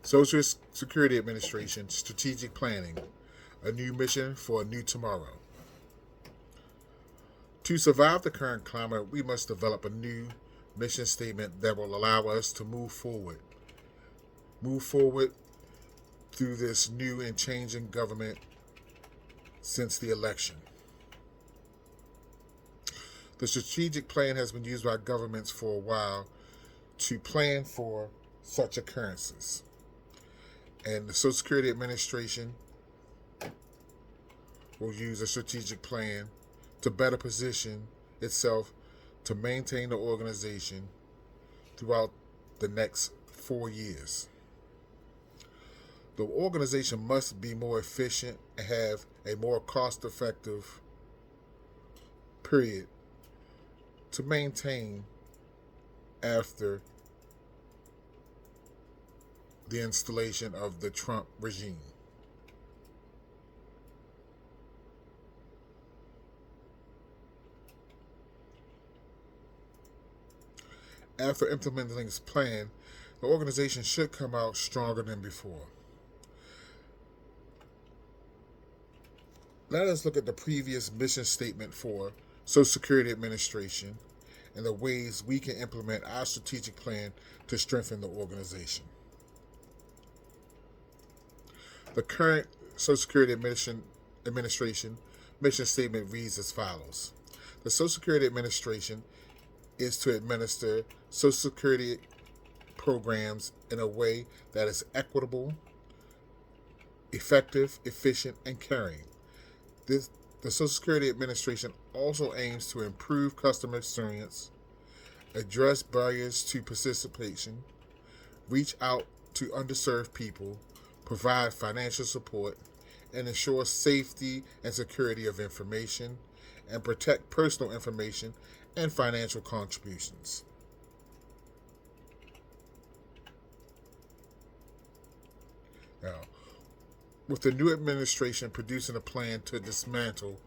Social Security Administration Strategic Planning, a new mission for a new tomorrow. To survive the current climate, we must develop a new mission statement that will allow us to move forward through this new and changing government since the election. The strategic plan has been used by governments for a while to plan for such occurrences. And the Social Security Administration will use a strategic plan to better position itself to maintain the organization throughout the next 4 years. The organization must be more efficient and have a more cost effective period to maintain after the installation of the Trump regime. After implementing this plan, the organization should come out stronger than before. Let us look at the previous mission statement for Social Security Administration and the ways we can implement our strategic plan to strengthen the organization. The current Social Security Administration mission statement reads as follows. The Social Security Administration is to administer Social Security programs in a way that is equitable, effective, efficient, and caring. The Social Security Administration also aims to improve customer experience, address barriers to participation, reach out to underserved people, provide financial support, and ensure safety and security of information, and protect personal information and financial contributions. Now, with the new administration producing a plan to dismantle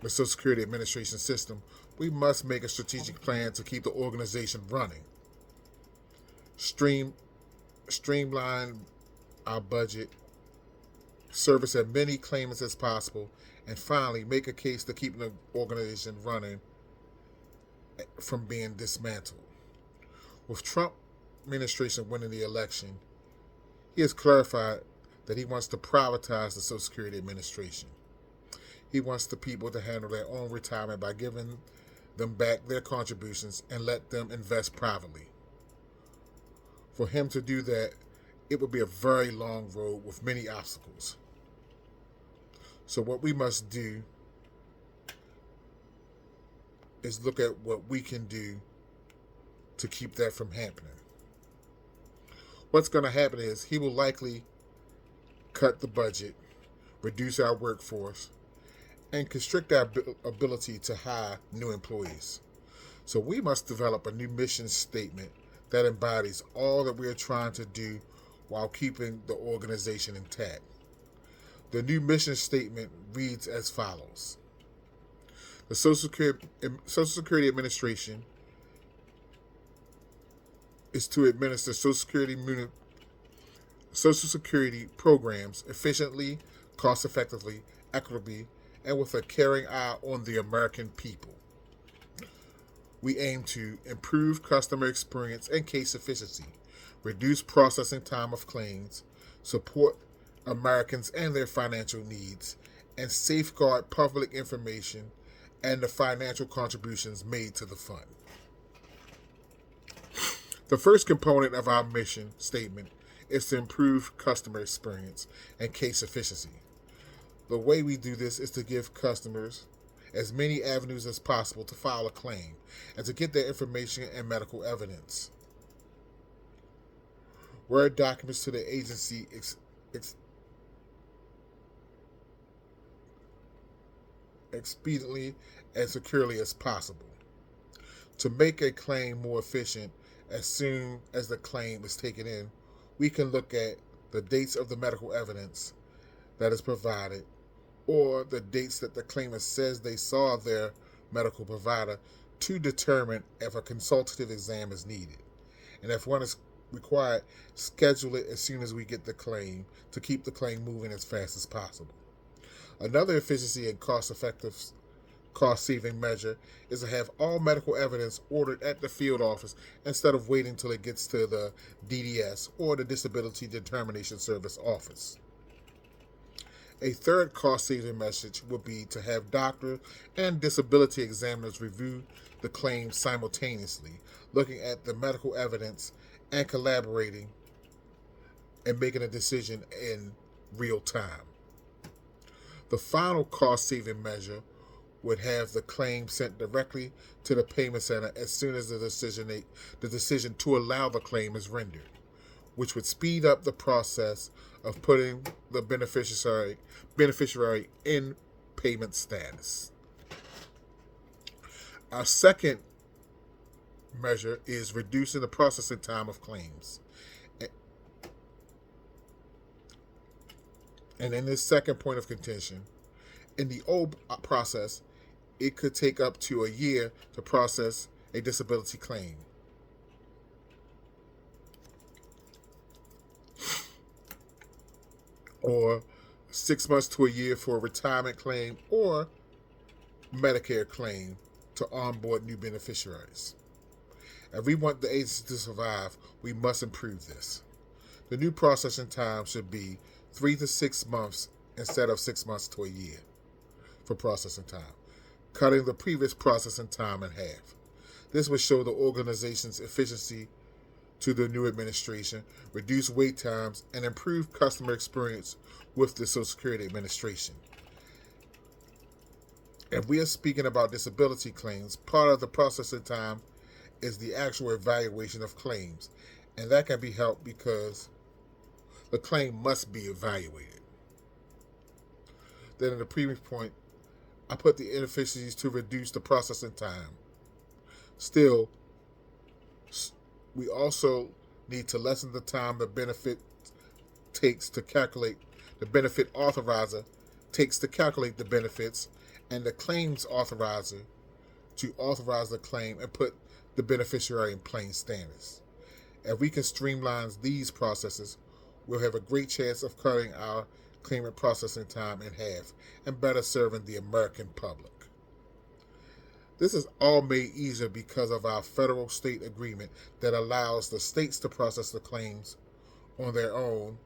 the Social Security Administration system, we must make a strategic plan to keep the organization running. Streamline our budget, service as many claimants as possible, and finally make a case to keep the organization running from being dismantled. With Trump administration winning the election, he has clarified that he wants to privatize the Social Security Administration. He wants the people to handle their own retirement by giving them back their contributions and let them invest privately. For him to do that, it would be a very long road with many obstacles. So what we must do is look at what we can do to keep that from happening. What's going to happen is he will likely cut the budget, reduce our workforce, and constrict our ability to hire new employees. So we must develop a new mission statement that embodies all that we are trying to do while keeping the organization intact. The new mission statement reads as follows. The Social Security Administration is to administer Social Security programs efficiently, cost effectively, equitably, and with a caring eye on the American people. We aim to improve customer experience and case efficiency, reduce processing time of claims, support Americans and their financial needs, and safeguard public information and the financial contributions made to the fund. The first component of our mission statement is to improve customer experience and case efficiency. The way we do this is to give customers as many avenues as possible to file a claim and to get their information and medical evidence. Word documents to the agency expediently and securely as possible. To make a claim more efficient, as soon as the claim is taken in, we can look at the dates of the medical evidence that is provided or the dates that the claimant says they saw their medical provider to determine if a consultative exam is needed. And if one is required, schedule it as soon as we get the claim to keep the claim moving as fast as possible. Another efficiency and cost-saving measure is to have all medical evidence ordered at the field office instead of waiting till it gets to the DDS or the Disability Determination Service office. A third cost-saving message would be to have doctors and disability examiners review the claim simultaneously, looking at the medical evidence and collaborating and making a decision in real time. The final cost-saving measure would have the claim sent directly to the payment center as soon as the decision to allow the claim is rendered, which would speed up the process of putting the beneficiary in payment status. Our second measure is reducing the processing time of claims. And in this second point of contention, in the old process, it could take up to a year to process a disability claim. Or 6 months to a year for a retirement claim or Medicare claim to onboard new beneficiaries. If we want the agency to survive, we must improve this. The new processing time should be 3 to 6 months instead of 6 months to a year for processing time, cutting the previous processing time in half. This would show the organization's efficiency to the new administration, reduce wait times, and improve customer experience with the Social Security Administration. If we are speaking about disability claims, part of the processing time is the actual evaluation of claims, and that can be helped because the claim must be evaluated. Then in the previous point, I put the inefficiencies to reduce the processing time. Still, we also need to lessen the time the benefit takes to calculate, the benefit authorizer takes to calculate the benefits, and the claims authorizer to authorize the claim and put the beneficiary in plain status. If we can streamline these processes, we'll have a great chance of cutting our claimant processing time in half and better serving the American public. This is all made easier because of our federal-state agreement that allows the states to process the claims on their own,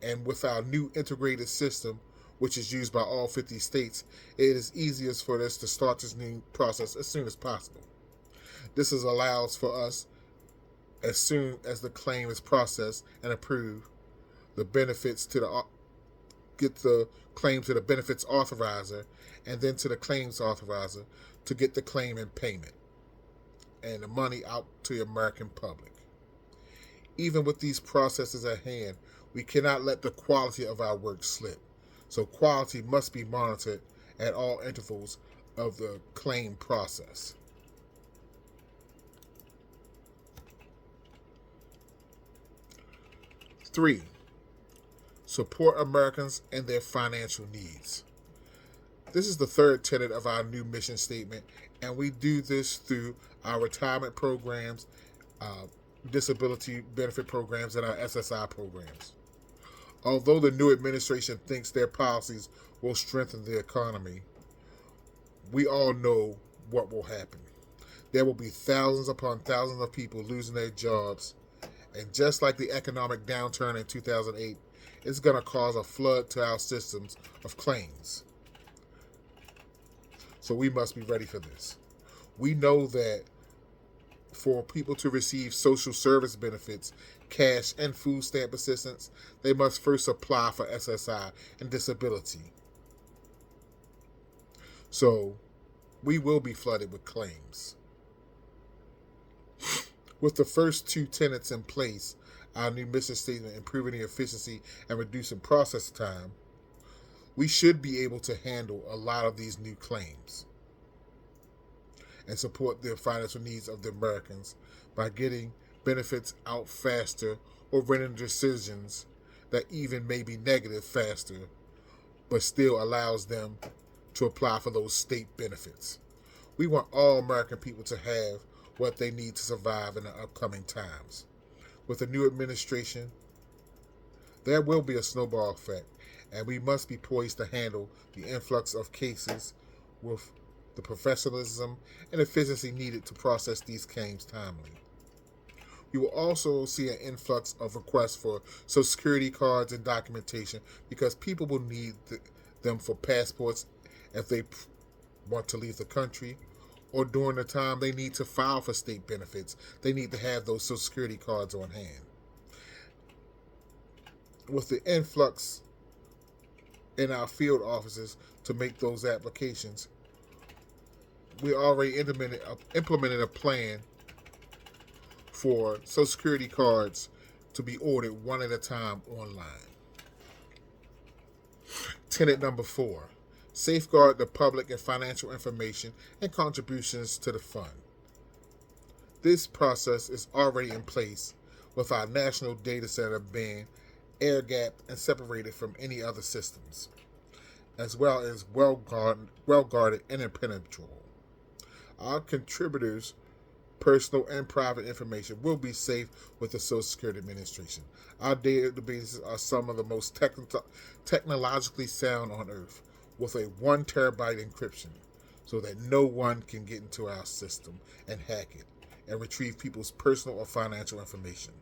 and with our new integrated system, which is used by all 50 states, it is easiest for us to start this new process as soon as possible. This allows for us, as soon as the claim is processed and approved, the benefits to get the claim to the benefits authorizer and then to the claims authorizer to get the claim in payment and the money out to the American public. Even with these processes at hand, we cannot let the quality of our work slip. So quality must be monitored at all intervals of the claim process. Three, support Americans and their financial needs. This is the third tenet of our new mission statement, and we do this through our retirement programs, disability benefit programs, and our SSI programs. Although the new administration thinks their policies will strengthen the economy, we all know what will happen. There will be thousands upon thousands of people losing their jobs, and just like the economic downturn in 2008, it's going to cause a flood to our systems of claims. So we must be ready for this. We know that for people to receive social service benefits, cash, and food stamp assistance, they must first apply for SSI and disability. So we will be flooded with claims. With the first two tenets in place, our new mission statement, improving the efficiency and reducing process time, we should be able to handle a lot of these new claims and support the financial needs of the Americans by getting benefits out faster or rendering decisions that even may be negative faster, but still allows them to apply for those state benefits. We want all American people to have what they need to survive in the upcoming times. With the new administration, there will be a snowball effect, and we must be poised to handle the influx of cases with the professionalism and efficiency needed to process these claims timely. We will also see an influx of requests for Social Security cards and documentation because people will need them for passports if they want to leave the country, or during the time they need to file for state benefits. They need to have those Social Security cards on hand. With the influx in our field offices to make those applications, we already implemented a plan for Social Security cards to be ordered one at a time online. Tenet number 4, safeguard the public and financial information and contributions to the fund. This process is already in place with our national data center being air-gapped and separated from any other systems, as well as well-guarded and impenetrable. Our contributors' personal and private information will be safe with the Social Security Administration. Our databases are some of the most technologically sound on earth, with a 1 terabyte encryption, so that no one can get into our system and hack it and retrieve people's personal or financial information.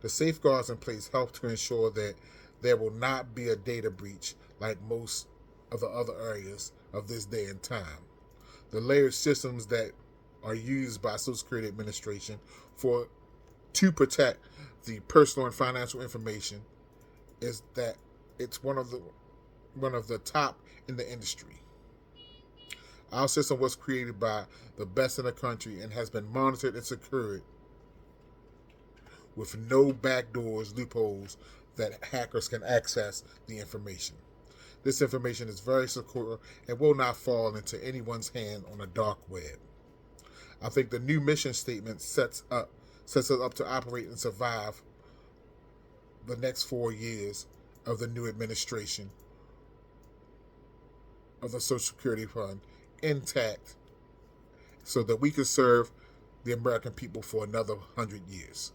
The safeguards in place help to ensure that there will not be a data breach like most of the other areas of this day and time. The layered systems that are used by Social Security Administration to protect the personal and financial information is that it's one of the top in the industry. Our system was created by the best in the country and has been monitored and secured with no backdoors, loopholes that hackers can access the information. This information is very secure and will not fall into anyone's hand on the dark web. I think the new mission statement sets us up to operate and survive the next 4 years of the new administration of the Social Security Fund intact, so that we can serve the American people for another 100 years.